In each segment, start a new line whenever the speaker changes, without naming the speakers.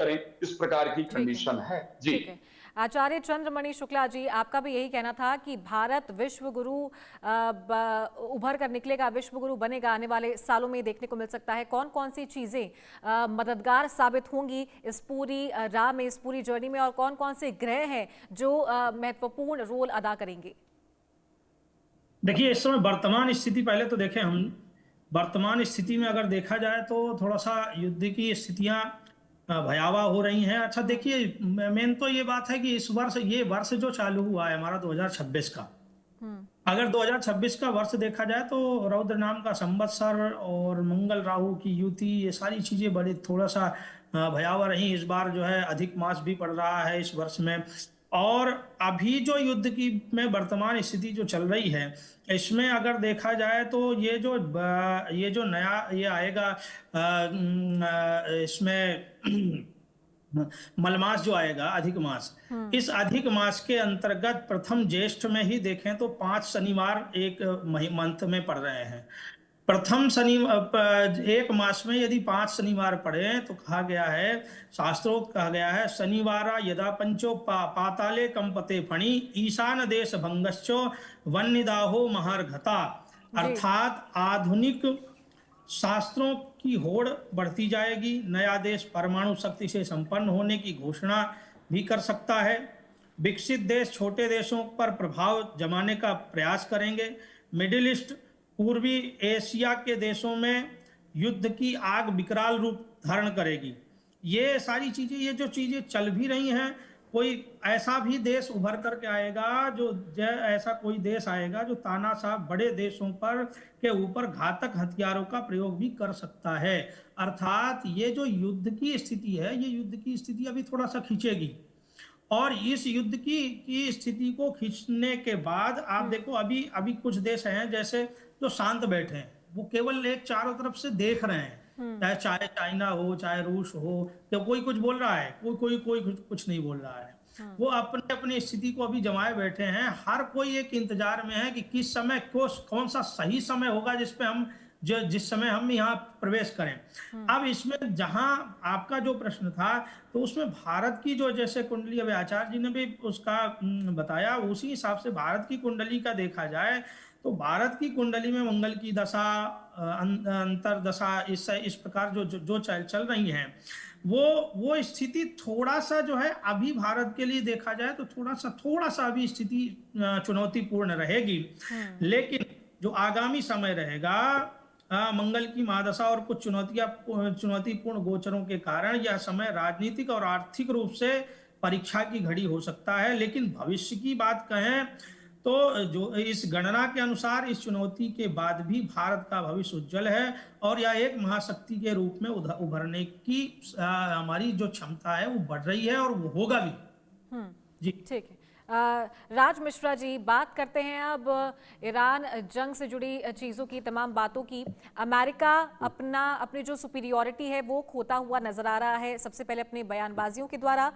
करें, इस प्रकार की
ठीक है।
कंडीशन है। जी।
ठीक है। आचार्य चंद्रमणि शुक्ला जी, आपका भी यही कहना था कि भारत विश्व गुरु उभर कर निकलेगा, विश्व गुरु बनेगा, आने वाले सालों में देखने को मिल सकता है। कौन कौन सी चीजें मददगार साबित होंगी इस पूरी राह में, इस पूरी जर्नी में, और कौन कौन से ग्रह हैं जो महत्वपूर्ण रोल अदा करेंगे?
देखिए, इस समय वर्तमान स्थिति पहले तो देखें हम। वर्तमान स्थिति में अगर देखा जाए तो थोड़ा सा युद्ध की स्थितियां भयावह हो रही हैं। अच्छा देखिए, मेन तो ये बात है कि इस वर्ष, ये वर्ष जो चालू हुआ है हमारा 2026 का, अगर 2026 का वर्ष देखा जाए तो रौद्र नाम का संवत्सर और मंगल राहु की युति, ये सारी चीजें बड़ी थोड़ा सा भयावह रही। इस बार जो है अधिक मास भी पड़ रहा है इस वर्ष में। और अभी जो युद्ध की में वर्तमान स्थिति जो चल रही है, इसमें अगर देखा जाए तो ये जो नया ये आएगा इसमें मलमास जो आएगा, अधिक मास, इस अधिक मास के अंतर्गत प्रथम ज्येष्ठ में ही देखें तो 5 शनिवार एक मंथ में पड़ रहे हैं। प्रथम शनि एक मास में यदि 5 शनिवार पड़े तो कहा गया है, शास्त्रोक्त कहा गया है, शनिवारा यदा पंचो पाताले कंपते फणि ईशान देश भंगश्चो वन्यदाहो महारघता। अर्थात आधुनिक शास्त्रों की होड़ बढ़ती जाएगी। नया देश परमाणु शक्ति से संपन्न होने की घोषणा भी कर सकता है। विकसित देश छोटे देशों पर प्रभाव जमाने का प्रयास करेंगे। मिडिल ईस्ट, पूर्वी एशिया के देशों में युद्ध की आग विकराल रूप धारण करेगी। ये सारी चीजें, ये जो चीजें चल भी रही हैं, कोई ऐसा भी देश उभर करके आएगा ऐसा कोई देश आएगा जो तानाशाह बड़े देशों पर के ऊपर घातक हथियारों का प्रयोग भी कर सकता है। अर्थात ये जो युद्ध की स्थिति है, ये युद्ध की स्थिति अभी थोड़ा सा खींचेगी। और इस युद्ध की स्थिति को खींचने के बाद आप देखो, अभी कुछ देश हैं जैसे जो शांत बैठे हैं, वो केवल एक चारों तरफ से देख रहे हैं। चाहे चाइना हो, चाहे रूस हो, तो कोई कुछ बोल रहा है, कोई कुछ नहीं बोल रहा है। वो अपने अपनी स्थिति को अभी जमाए बैठे हैं। हर कोई एक इंतजार में है कि किस समय कौन सा सही समय होगा जिस समय हम यहाँ प्रवेश करें। अब इसमें जहां आपका जो प्रश्न था, तो उसमें भारत की जो जैसे कुंडली, अभी आचार्य जी ने भी उसका बताया, उसी हिसाब से भारत की कुंडली का देखा जाए तो भारत की कुंडली में मंगल की दशा, अंतर दशा, इस प्रकार जो चल रही हैं, वो स्थिति थोड़ा सा जो है अभी भारत के लिए देखा जाए तो थोड़ा सा अभी स्थिति चुनौतीपूर्ण रहेगी। लेकिन जो आगामी समय रहेगा, मंगल की महादशा और कुछ चुनौतीपूर्ण गोचरों के कारण यह समय राजनीतिक और आर्थिक रूप से परीक्षा की घड़ी हो सकता है। लेकिन भविष्य की बात कहें तो जो इस गणना के अनुसार इस चुनौती के बाद भी भारत का भविष्य उज्जवल है और यह एक महाशक्ति के रूप में उभरने की हमारी जो क्षमता है वो बढ़ रही है और वो होगा भी। जी
ठीक है। राज मिश्रा जी, बात करते हैं अब ईरान जंग से जुड़ी चीज़ों की, तमाम बातों की। अमेरिका अपनी जो सुपीरियॉरिटी है वो खोता हुआ नजर आ रहा है। सबसे पहले अपने बयानबाजियों के द्वारा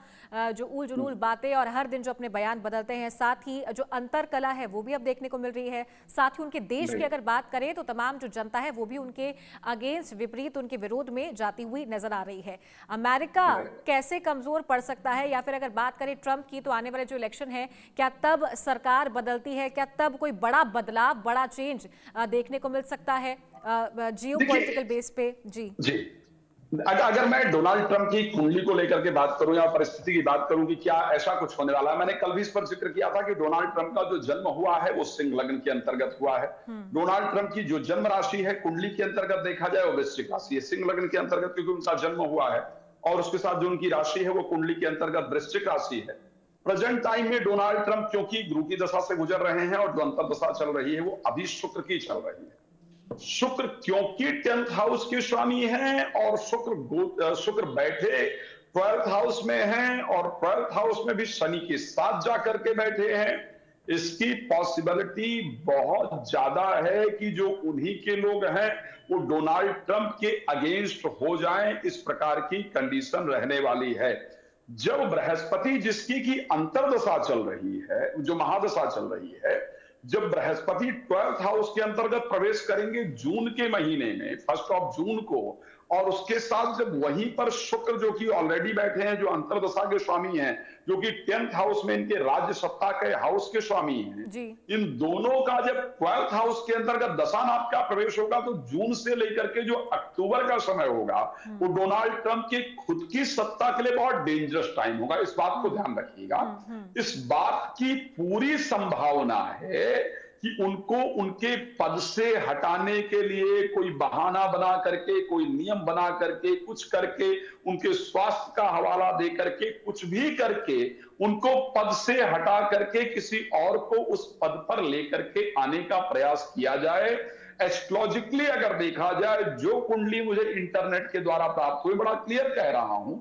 जो उल जुलूल बातें और हर दिन जो अपने बयान बदलते हैं, साथ ही जो अंतर कला है वो भी अब देखने को मिल रही है। साथ ही उनके देश की अगर बात करें तो तमाम जो जनता है वो भी उनके अगेंस्ट, विपरीत, उनके विरोध में जाती हुई नजर आ रही है। अमेरिका कैसे कमजोर पड़ सकता है, या फिर अगर बात करें ट्रंप की, तो आने वाले जो इलेक्शन है, क्या तब सरकार बदलती है, क्या तब कोई बड़ा बदलाव, बड़ा चेंज देखने को मिल सकता है जियोपॉलिटिकल बेस पे? जी
जी, अगर मैं डोनाल्ड ट्रंप की कुंडली को लेकर के बात करूं या परिस्थिति की बात करूं कि क्या ऐसा कुछ होने वाला है, मैंने कल भी इस पर जिक्र किया था कि डोनाल्ड ट्रंप का जो जन्म हुआ है वो सिंह लग्न के अंतर्गत हुआ है। डोनाल्ड ट्रंप की जो जन्म राशि है कुंडली के अंतर्गत देखा जाए वो वृश्चिक राशि है, सिंह लग्न के अंतर्गत, क्योंकि उनका जन्म हुआ है और उसके साथ जो उनकी राशि है वो कुंडली के अंतर्गत वृश्चिक राशि है। प्रेजेंट टाइम में डोनाल्ड ट्रंप क्योंकि गुरु की दशा से गुजर रहे हैं और जो अंतर दशा चल रही है वो अभी शुक्र की चल रही है। शुक्र क्योंकि 10th हाउस के स्वामी हैं और शुक्र बैठे 12th हाउस में हैं और 12th हाउस में भी शनि के साथ जाकर के बैठे हैं, इसकी पॉसिबिलिटी बहुत ज्यादा है कि जो उन्हीं के लोग हैं वो डोनाल्ड ट्रंप के अगेंस्ट हो जाएं, इस प्रकार की कंडीशन रहने वाली है। जब बृहस्पति, जिसकी की अंतरदशा चल रही है, जो महादशा चल रही है, जब बृहस्पति 12th हाउस के अंतर्गत प्रवेश करेंगे जून के महीने में, 1 जून को, और उसके साथ जब वहीं पर शुक्र जो कि ऑलरेडी बैठे हैं, जो अंतर्दशा के स्वामी हैं, जो कि 10th हाउस में इनके राज्य सत्ता के हाउस के स्वामी हैं, इन दोनों का जब 12th हाउस के अंतर्गत दशानाथ का प्रवेश होगा तो जून से लेकर के जो अक्टूबर का समय होगा वो डोनाल्ड ट्रंप की खुद की सत्ता के लिए बहुत डेंजरस टाइम होगा। इस बात को ध्यान रखिएगा। इस बात की पूरी संभावना है कि उनको उनके पद से हटाने के लिए कोई बहाना बना करके, कोई नियम बना करके, कुछ करके, उनके स्वास्थ्य का हवाला दे करके, कुछ भी करके उनको पद से हटा करके किसी और को उस पद पर लेकर के आने का प्रयास किया जाए। एस्ट्रोलॉजिकली अगर देखा जाए, जो कुंडली मुझे इंटरनेट के द्वारा प्राप्त हुई, बड़ा क्लियर कह रहा हूं,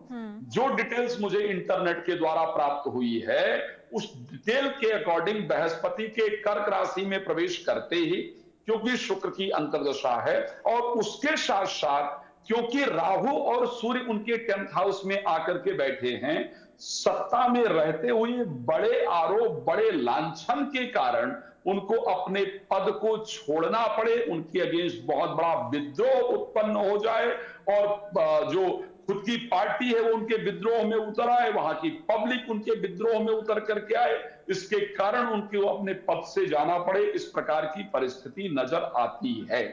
जो डिटेल्स मुझे इंटरनेट के द्वारा प्राप्त हुई है, उस डिटेल के अकॉर्डिंग बृहस्पति के कर्क राशि में प्रवेश करते ही, क्योंकि शुक्र की अंतर्दशा है और उसके साथ साथ क्योंकि राहु और सूर्य उनके 10th हाउस में आकर के बैठे हैं, सत्ता में रहते हुए बड़े आरोप, बड़े लांछन के कारण उनको अपने पद को छोड़ना पड़े, उनके अगेंस्ट बहुत बड़ा विद्रोह उत्पन्न हो जाए और जो खुद की पार्टी है वो उनके विद्रोह में उतर आए, वहां की पब्लिक उनके विद्रोह में उतर करके आए, इसके कारण उनको अपने पद से जाना पड़े। इस प्रकार की परिस्थिति नजर आती है।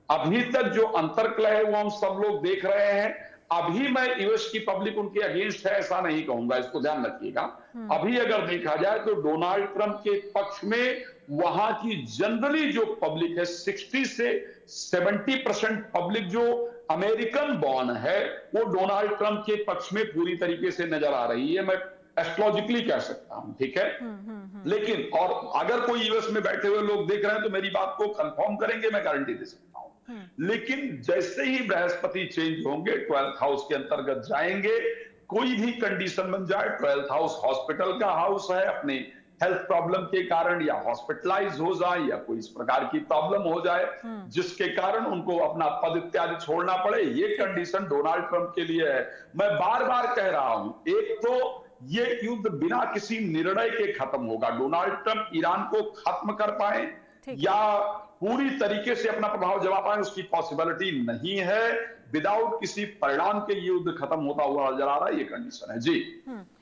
अभी तक जो अंतर्कलह है वो हम सब लोग देख रहे हैं। अभी मैं यूएस की पब्लिक उनके अगेंस्ट है ऐसा नहीं कहूंगा, इसको ध्यान रखिएगा। अभी अगर देखा जाए तो डोनाल्ड ट्रंप के पक्ष में वहां की जनरली जो पब्लिक है 60 से 70% पब्लिक जो अमेरिकन बॉर्न है वो डोनाल्ड ट्रंप के पक्ष में पूरी तरीके से नजर आ रही है। मैं एस्ट्रोलॉजिकली कह सकता हूं, ठीक है। लेकिन और अगर कोई यूएस में बैठे हुए लोग देख रहे हैं तो मेरी बात को कंफर्म करेंगे, मैं गारंटी दे सकता हूं। लेकिन जैसे ही बृहस्पति चेंज होंगे, 12th हाउस के अंतर्गत जाएंगे, कोई भी कंडीशन बन जाए, 12th हाउस हॉस्पिटल का हाउस है, अपने हेल्थ प्रॉब्लम के कारण या हॉस्पिटलाइज हो जाए या कोई इस प्रकार की प्रॉब्लम हो जाए जिसके कारण उनको अपना पद इत्यादि छोड़ना पड़े, ये कंडीशन डोनाल्ड ट्रंप के लिए है। मैं बार बार कह रहा हूं, एक तो ये युद्ध बिना किसी निर्णय के खत्म होगा। डोनाल्ड ट्रंप ईरान को खत्म कर पाए या पूरी तरीके से अपना प्रभाव जमा पाए, उसकी पॉसिबिलिटी नहीं है। विदाउट किसी परिणाम के युद्ध खत्म होता हुआ नजर आ रहा है, ये कंडीशन है जी।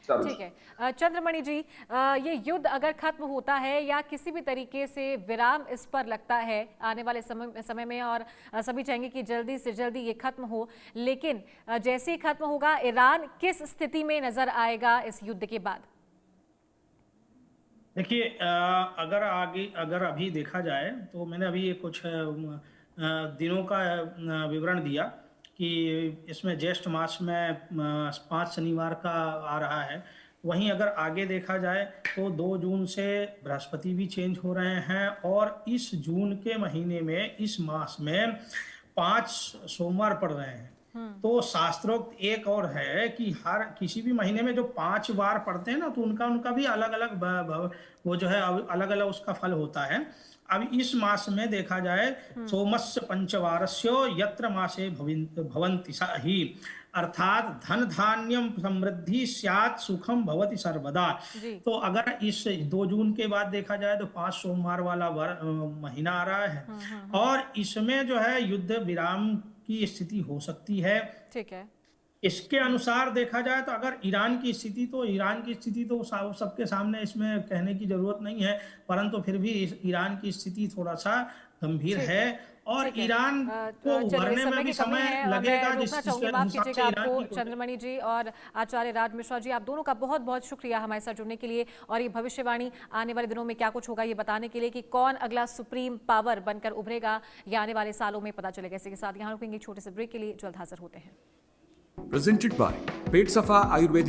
ठीक है चंद्रमणि जी, ये युद्ध अगर खत्म होता है या किसी भी तरीके से विराम इस पर लगता है आने वाले समय में, और सभी चाहेंगे कि जल्दी से जल्दी ये खत्म हो, लेकिन जैसे ही खत्म होगा ईरान किस स्थिति में नजर आएगा इस युद्ध के बाद?
देखिए, अगर अभी देखा जाए तो मैंने अभी ये कुछ दिनों का विवरण दिया कि इसमें ज्येष्ठ मास में 5 शनिवार का आ रहा है। वहीं अगर आगे देखा जाए तो 2 जून से बृहस्पति भी चेंज हो रहे हैं और इस जून के महीने में, इस मास में 5 सोमवार पड़ रहे हैं। तो शास्त्रोक्त एक और है कि हर किसी भी महीने में जो 5 बार पढ़ते हैं ना, तो उनका भी अलग अलग वो जो है अलग अलग उसका फल होता है। अब इस मास में देखा जाए, सोमस्य पंचवारस्यो यत्र मासे भवन्ति हि, अर्थात धन धान्यम समृद्धि स्यात् सुखम भवति सर्वदा। तो अगर इस 2 जून के बाद देखा जाए तो 5 सोमवार वाला महीना आ रहा है और इसमें जो है युद्ध विराम की स्थिति हो सकती है। ठीक है। इसके अनुसार देखा जाए तो अगर ईरान की स्थिति तो सबके सामने इसमें कहने की जरूरत नहीं है, परंतु फिर भी ईरान की स्थिति थोड़ा सा गंभीर है और ईरान को उभरने में भी समय लगेगा।
आपको चंद्रमणि जी और आचार्य राज मिश्रा जी, आप दोनों का बहुत बहुत शुक्रिया हमारे साथ जुड़ने के लिए और ये भविष्यवाणी आने वाले दिनों में क्या कुछ होगा ये बताने के लिए कि कौन अगला सुप्रीम पावर बनकर उभरेगा, ये आने वाले सालों में पता चलेगा। इसी के साथ यहाँ रुकेंगे छोटे से ब्रेक के लिए, जल्द हाजिर होते हैं।
Presented by पेट सफा आयुर्वेदिक